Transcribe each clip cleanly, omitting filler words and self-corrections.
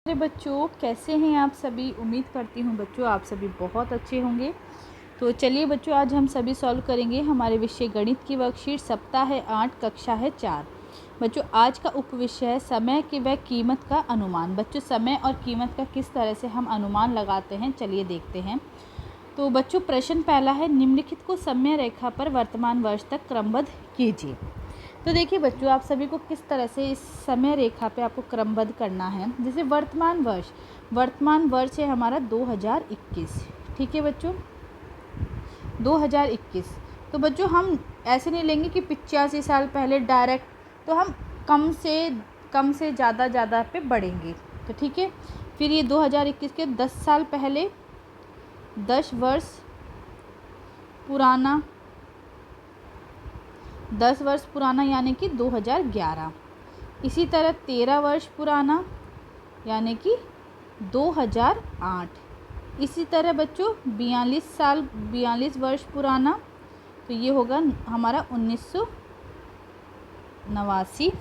मेरे बच्चों, कैसे हैं आप सभी। उम्मीद करती हूँ बच्चों आप सभी बहुत अच्छे होंगे। तो चलिए बच्चों, आज हम सभी सॉल्व करेंगे हमारे विषय गणित की वर्कशीट। सप्ताह है 8, कक्षा है 4। बच्चों आज का उपविषय है समय की व कीमत का अनुमान। बच्चों समय और कीमत का किस तरह से हम अनुमान लगाते हैं, चलिए देखते हैं। तो बच्चों प्रश्न पहला है, निम्नलिखित को समय रेखा पर वर्तमान वर्ष तक क्रमबद्ध कीजिए। तो देखिए बच्चों, आप सभी को किस तरह से इस समय रेखा पे आपको क्रमबद्ध करना है। जैसे वर्तमान वर्ष है हमारा 2021। ठीक है बच्चों, 2021। तो बच्चों हम ऐसे नहीं लेंगे कि 85 साल पहले डायरेक्ट, तो हम कम से ज़्यादा पे बढ़ेंगे। तो ठीक है, फिर ये 2021 के 10 साल पहले, 10 वर्ष पुराना, 10 वर्ष पुराना यानी कि 2011। इसी तरह 13 वर्ष पुराना यानी कि 2008। इसी तरह बच्चों 42 वर्ष पुराना, तो ये होगा हमारा 1989।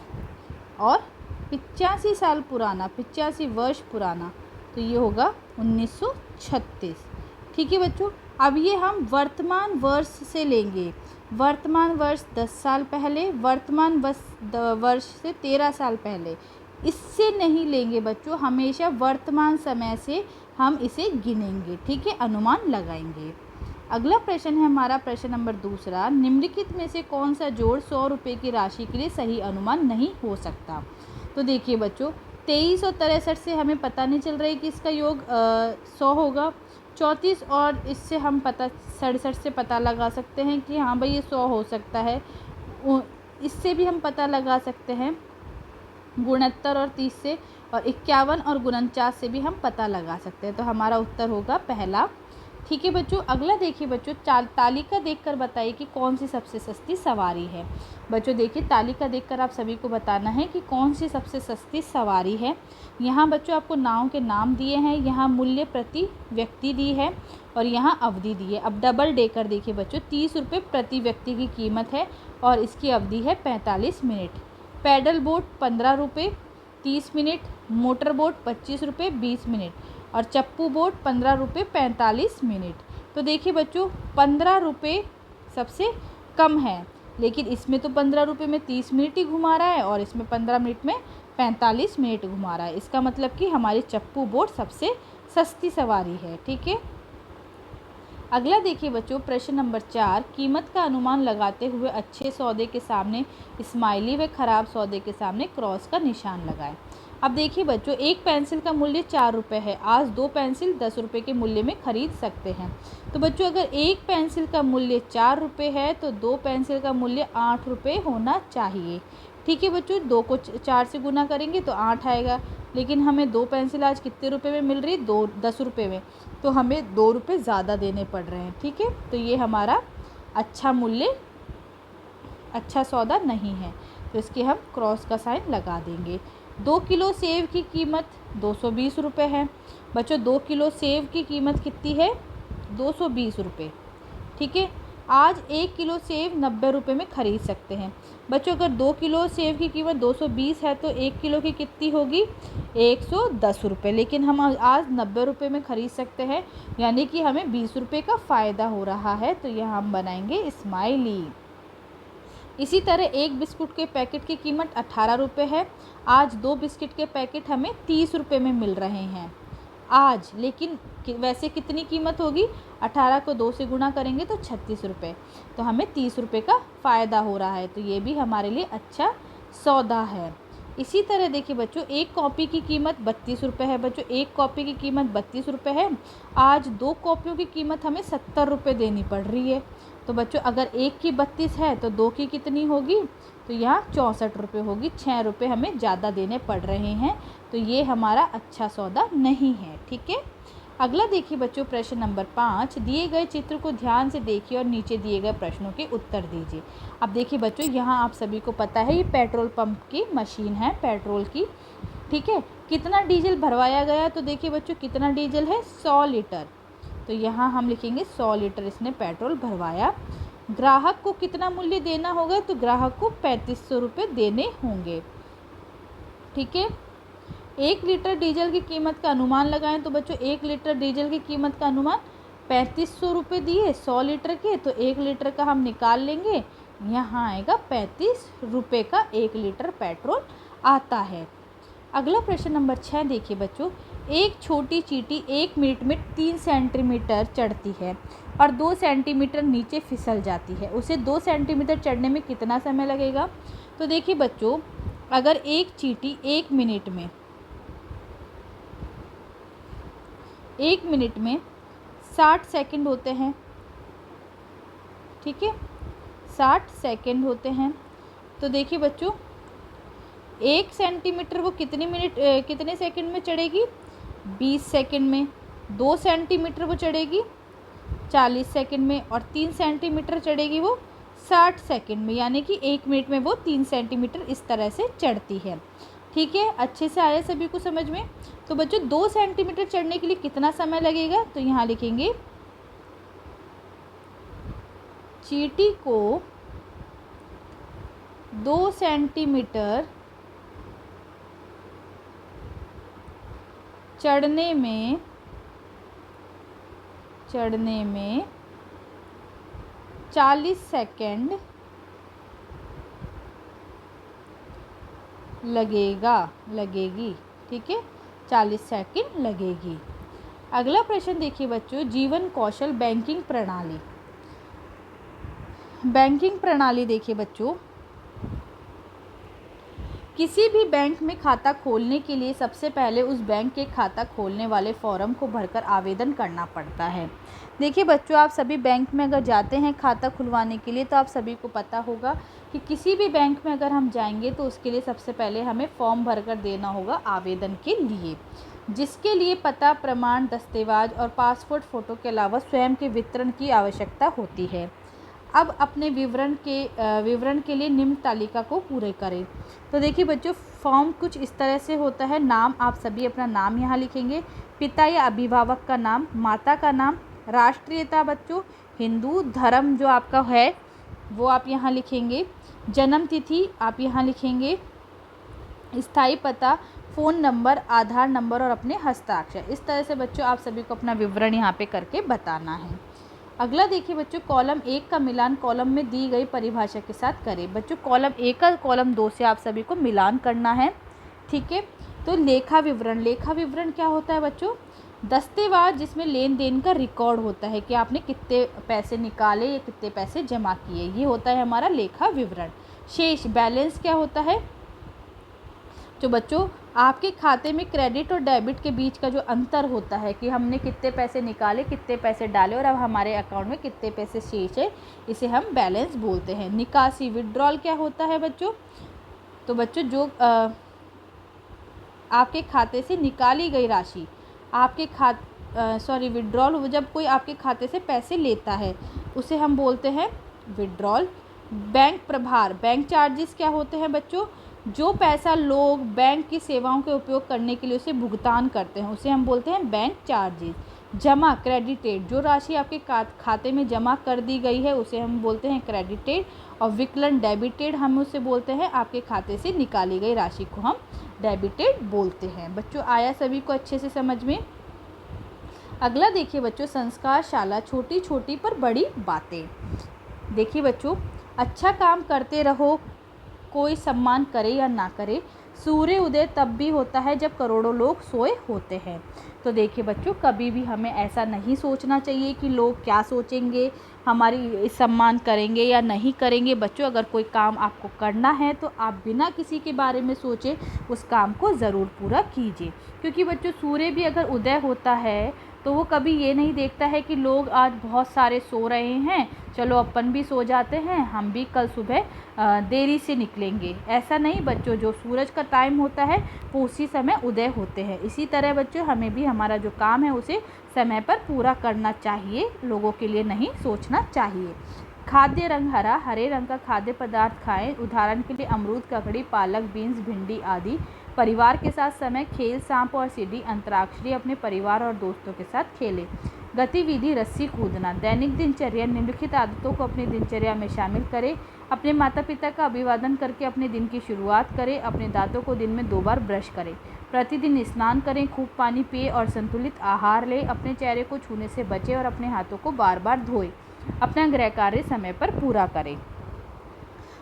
और 85 साल पुराना, 85 वर्ष पुराना, तो ये होगा 1936। ठीक है बच्चों, अब ये हम वर्तमान वर्ष से लेंगे। वर्तमान वर्ष 10 साल पहले, वर्तमान वर्ष से 13 साल पहले, इससे नहीं लेंगे बच्चों। हमेशा वर्तमान समय से हम इसे गिनेंगे। ठीक है, अनुमान लगाएंगे। अगला प्रश्न है हमारा प्रश्न नंबर 2। निम्नलिखित में से कौन सा जोड़ 100 रुपये की राशि के लिए सही अनुमान नहीं हो सकता। तो देखिए बच्चों, 23 और 63 से हमें पता नहीं चल रहा है कि इसका योग 100 होगा। 34 और इससे हम 67 से पता लगा सकते हैं कि हाँ भाई ये 100 हो सकता है। इससे भी हम पता लगा सकते हैं 69 और 30 से, और 51 और 49 से भी हम पता लगा सकते हैं। तो हमारा उत्तर होगा पहला। ठीक है बच्चों, अगला देखिए बच्चों, तालिका देखकर बताइए कि कौन सी सबसे सस्ती सवारी है। बच्चों देखिए, तालिका देखकर आप सभी को बताना है कि कौन सी सबसे सस्ती सवारी है। यहाँ बच्चों आपको नाव के नाम दिए हैं, यहाँ मूल्य प्रति व्यक्ति दी है और यहाँ अवधि दी है। अब डबल डेकर देखिए बच्चों, 30 रुपये प्रति व्यक्ति की कीमत है और इसकी अवधि है 45 मिनट। पैडल बोट 15 रुपये 30 मिनट, मोटर बोट 25 रुपये 20 मिनट और चप्पू बोट 15 रुपये 45 मिनट। तो देखिए बच्चों, 15 रुपये सबसे कम है, लेकिन इसमें तो 15 रुपये में 30 मिनट ही घुमा रहा है और इसमें 15 मिनट में 45 मिनट घुमा रहा है। इसका मतलब कि हमारी चप्पू बोट सबसे सस्ती सवारी है। ठीक है, अगला देखिए बच्चों, प्रश्न नंबर 4। कीमत का अनुमान लगाते हुए अच्छे सौदे के सामने स्माइली व खराब सौदे के सामने क्रॉस का निशान लगाएं। अब देखिए बच्चों, एक पेंसिल का मूल्य 4 रुपये है। आज 2 पेंसिल 10 रुपये के मूल्य में खरीद सकते हैं। तो बच्चों अगर एक पेंसिल का मूल्य 4 रुपये है तो 2 पेंसिल का मूल्य 8 रुपये होना चाहिए। ठीक है बच्चों, 2 को 4 से गुना करेंगे तो 8 आएगा, लेकिन हमें 2 पेंसिल आज कितने रुपए में मिल रही है, 10 रुपये में, तो हमें 2 रुपये ज़्यादा देने पड़ रहे हैं। ठीक है, तो ये हमारा अच्छा मूल्य, अच्छा सौदा नहीं है, तो इसके हम क्रॉस का साइन लगा देंगे। 2 किलो सेब की कीमत 220 रुपये है। बच्चों 2 किलो सेब की कीमत कितनी है, 220 रुपये। ठीक है, आज 1 किलो सेब 90 रुपये में ख़रीद सकते हैं। बच्चों अगर 2 किलो सेब की कीमत 220 है तो 1 किलो की कितनी होगी, 110 रुपये, लेकिन हम आज 90 रुपये में ख़रीद सकते हैं, यानी कि हमें 20 रुपये का फ़ायदा हो रहा है। तो यह हम बनाएंगे स्माइली। इसी तरह एक बिस्कुट के पैकेट की कीमत 18 रुपये है। आज 2 बिस्किट के पैकेट हमें 30 रुपये में मिल रहे हैं आज, लेकिन वैसे कितनी कीमत होगी, 18 को 2 से गुना करेंगे तो 36 रुपये, तो हमें 30 रुपये का फ़ायदा हो रहा है। तो ये भी हमारे लिए अच्छा सौदा है। इसी तरह देखिए बच्चों, एक कॉपी की कीमत 32 रुपये है। बच्चों एक कॉपी की कीमत 32 रुपये है। आज 2 कॉपियों की कीमत हमें 70 रुपये देनी पड़ रही है। तो बच्चों अगर एक की 32 है तो 2 की कितनी होगी, तो यहाँ 64 रुपये होगी। 6 रुपये हमें ज़्यादा देने पड़ रहे हैं, तो ये हमारा अच्छा सौदा नहीं है। ठीक है, अगला देखिए बच्चों, प्रश्न नंबर 5। दिए गए चित्र को ध्यान से देखिए और नीचे दिए गए प्रश्नों के उत्तर दीजिए। अब देखिए बच्चों, यहाँ आप सभी को पता है ये पेट्रोल पंप की मशीन है, पेट्रोल की। ठीक है, कितना डीजल भरवाया गया, तो देखिए बच्चों कितना डीजल है, 100 लीटर। तो यहाँ हम लिखेंगे 100 लीटर इसने पेट्रोल भरवाया। ग्राहक को कितना मूल्य देना होगा, तो ग्राहक को 3500 रुपये देने होंगे। ठीक है, 1 लीटर डीजल की कीमत का अनुमान लगाएं तो बच्चों 1 लीटर डीजल की कीमत का अनुमान 3500 रुपये दिए 100 लीटर के, तो 1 लीटर का हम निकाल लेंगे, यहाँ आएगा 35 रुपये का 1 लीटर पेट्रोल आता है। अगला प्रश्न नंबर 6 देखिए बच्चों, एक छोटी चींटी 1 मिनट में 3 सेंटीमीटर चढ़ती है और 2 सेंटीमीटर नीचे फिसल जाती है, उसे 2 सेंटीमीटर चढ़ने में कितना समय लगेगा? तो देखिए बच्चों, अगर एक चींटी 1 मिनट में 60 सेकंड होते हैं, ठीक है, 60 सेकंड होते हैं, तो देखिए बच्चों 1 सेंटीमीटर वो कितने सेकंड में चढ़ेगी? 20 सेकंड में। 2 सेंटीमीटर वो चढ़ेगी 40 सेकंड में और 3 सेंटीमीटर चढ़ेगी वो 60 सेकंड में, यानी कि 1 मिनट में वो 3 सेंटीमीटर इस तरह से चढ़ती है। ठीक है, अच्छे से आया सभी को समझ में? तो बच्चों 2 सेंटीमीटर चढ़ने के लिए कितना समय लगेगा? तो यहाँ लिखेंगे चींटी को 2 सेंटीमीटर चढ़ने में 40 सेकंड लगेगी। ठीक है, 40 सेकंड लगेगी। अगला प्रश्न देखिए बच्चों, जीवन कौशल बैंकिंग प्रणाली देखिए बच्चों, किसी भी बैंक में खाता खोलने के लिए सबसे पहले उस बैंक के खाता खोलने वाले फॉर्म को भरकर आवेदन करना पड़ता है। देखिए बच्चों, आप सभी बैंक में अगर जाते हैं खाता खुलवाने के लिए तो आप सभी को पता होगा कि किसी भी बैंक में अगर हम जाएंगे तो उसके लिए सबसे पहले हमें फॉर्म भरकर देना होगा आवेदन के लिए, जिसके लिए पता प्रमाण दस्तावेज और पासपोर्ट फ़ोटो के अलावा स्वयं के विवरण की आवश्यकता होती है। अब अपने विवरण के लिए निम्न तालिका को पूरे करें। तो देखिए बच्चों, फॉर्म कुछ इस तरह से होता है। नाम, आप सभी अपना नाम यहाँ लिखेंगे, पिता या अभिभावक का नाम, माता का नाम, राष्ट्रीयता बच्चों हिंदू, धर्म जो आपका है वो आप यहाँ लिखेंगे, जन्म तिथि आप यहाँ लिखेंगे, स्थायी पता, फ़ोन नंबर, आधार नंबर और अपने हस्ताक्षर। इस तरह से बच्चों आप सभी को अपना विवरण यहाँ पे करके बताना है। अगला देखिए बच्चों, कॉलम 1 का मिलान कॉलम में दी गई परिभाषा के साथ करें। बच्चों कॉलम 1 का कॉलम 2 से आप सभी को मिलान करना है। ठीक है, तो लेखा विवरण क्या होता है बच्चों? दस्तावेज जिसमें लेन देन का रिकॉर्ड होता है कि आपने कितने पैसे निकाले या कितने पैसे जमा किए, ये होता है हमारा लेखा विवरण। शेष बैलेंस क्या होता है? जो बच्चों आपके खाते में क्रेडिट और डेबिट के बीच का जो अंतर होता है कि हमने कितने पैसे निकाले, कितने पैसे डाले और अब हमारे अकाउंट में कितने पैसे शेष है, इसे हम बैलेंस बोलते हैं। निकासी विड्रॉल क्या होता है बच्चों? तो बच्चों जो आपके खाते से निकाली गई राशि, विड्रॉल जब कोई आपके खाते से पैसे लेता है उसे हम बोलते हैं विड्रॉल। बैंक प्रभार, बैंक चार्जेस क्या होते हैं बच्चों? जो पैसा लोग बैंक की सेवाओं के उपयोग करने के लिए उसे भुगतान करते हैं उसे हम बोलते हैं बैंक चार्जेस। जमा क्रेडिटेड, जो राशि आपके खाते में जमा कर दी गई है उसे हम बोलते हैं क्रेडिटेड। और विकलन डेबिटेड, हम उसे बोलते हैं आपके खाते से निकाली गई राशि को हम डेबिटेड बोलते हैं। बच्चों आया सभी को अच्छे से समझ में? अगला देखिए बच्चों, संस्कार शाला छोटी छोटी पर बड़ी बातें। देखिए बच्चों, अच्छा काम करते रहो, कोई सम्मान करे या ना करे, सूर्य उदय तब भी होता है जब करोड़ों लोग सोए होते हैं। तो देखिए बच्चों, कभी भी हमें ऐसा नहीं सोचना चाहिए कि लोग क्या सोचेंगे, हमारी सम्मान करेंगे या नहीं करेंगे। बच्चों अगर कोई काम आपको करना है तो आप बिना किसी के बारे में सोचे उस काम को ज़रूर पूरा कीजिए, क्योंकि बच्चों सूर्य भी अगर उदय होता है तो वो कभी ये नहीं देखता है कि लोग आज बहुत सारे सो रहे हैं, चलो अपन भी सो जाते हैं, हम भी कल सुबह देरी से निकलेंगे। ऐसा नहीं बच्चों, जो सूरज का टाइम होता है वो उसी समय उदय होते हैं। इसी तरह बच्चों हमें भी हमारा जो काम है उसे समय पर पूरा करना चाहिए, लोगों के लिए नहीं सोचना चाहिए। खाद्य रंग हरा, हरे रंग का खाद्य पदार्थ खाएं, उदाहरण के लिए अमरूद, ककड़ी, पालक, बीन्स, भिंडी आदि। परिवार के साथ समय, खेल, सांप और सीढ़ी, अंतराक्षरी अपने परिवार और दोस्तों के साथ खेलें। गतिविधि, रस्सी कूदना। दैनिक दिनचर्या, निम्नलिखित आदतों को अपनी दिनचर्या में शामिल करें। अपने माता पिता का अभिवादन करके अपने दिन की शुरुआत करें। अपने दांतों को दिन में 2 बार ब्रश करें। प्रतिदिन स्नान करें, खूब पानी पिए और संतुलित आहार लें। अपने चेहरे को छूने से बचें और अपने हाथों को बार बार धोएं। अपना गृह कार्य समय पर पूरा करें।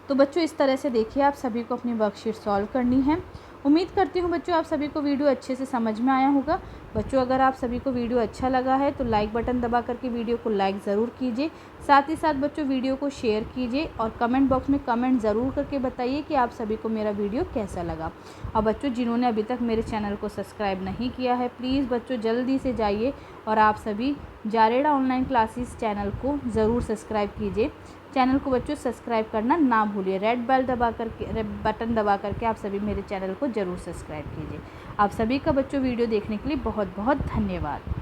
तो बच्चों इस तरह से देखिए आप सभी को अपनी वर्कशीट सॉल्व करनी है। उम्मीद करती हूँ बच्चों आप सभी को वीडियो अच्छे से समझ में आया होगा। बच्चों अगर आप सभी को वीडियो अच्छा लगा है तो लाइक बटन दबा करके वीडियो को लाइक ज़रूर कीजिए। साथ ही साथ बच्चों वीडियो को शेयर कीजिए और कमेंट बॉक्स में कमेंट ज़रूर करके बताइए कि आप सभी को मेरा वीडियो कैसा लगा। और बच्चों जिन्होंने अभी तक मेरे चैनल को सब्सक्राइब नहीं किया है, प्लीज़ बच्चों जल्दी से जाइए और आप सभी जारेडा ऑनलाइन क्लासेस चैनल को ज़रूर सब्सक्राइब कीजिए। चैनल को बच्चों सब्सक्राइब करना ना भूलिए। रेड बेल दबा करके, रेड बटन दबा करके आप सभी मेरे चैनल को ज़रूर सब्सक्राइब कीजिए। आप सभी का बच्चों वीडियो देखने के लिए बहुत बहुत धन्यवाद।